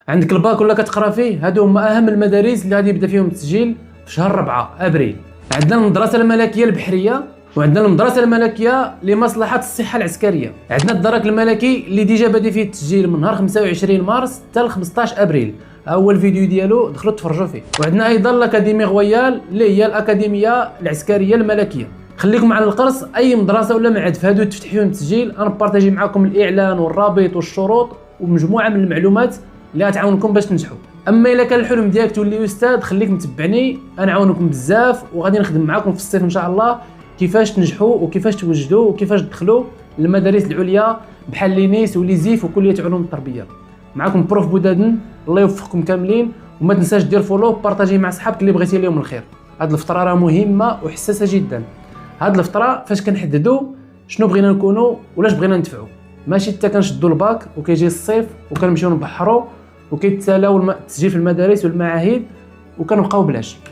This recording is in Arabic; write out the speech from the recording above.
عندك الباك ولا كتقرا فيه، هادو هما اهم المدارس اللي غادي يبدا فيهم التسجيل في شهر 4 ابريل. عندنا المدرسه الملكيه البحريه، وعندنا المدرسه الملكيه لمصلحه الصحه العسكريه. عندنا الدرك الملكي اللي ديجا بادي فيه التسجيل من نهار 25 مارس حتى ل 15 ابريل. اول فيديو ديالو دخلوا تفرجوا فيه. وعندنا ايضا الاكاديمي غويال اللي هي الاكاديميه العسكريه الملكيه. خليكم على القرص، اي مدرسه ولا معهد في هادو تفتح فيهم التسجيل انا بارطاجي معكم الاعلان والرابط والشروط ومجموعه من المعلومات اللي غتعاونكم باش تنجحوا. اما الا كان الحلم ديالك تولي استاذ، خليك متبعني، انا عاونكم بزاف وغادي نخدم معكم في الصيف ان شاء الله كيفاش تنجحوا وكيفاش توجدوا وكيفاش تدخلوا للمدارس العليا بحال لينيس وليزيف وكليه علوم التربيه. معكم بروف بودادن، الله يوفقكم كاملين، وما تنساش دير فولو بارطاجي مع صحابك اللي بغيتي لهم الخير. هاد الفتره راه مهمه وحساسه جدا. هاد الفتره فاش كنحددوا شنو بغينا نكونوا ولاش بغينا ندفعوا، ماشي حتى كنشدوا الباك وكيجي الصيف وكنمشيو نبحروا وكيتسالاو التسجيل في المدارس والمعاهد وكنبقاو بلاش.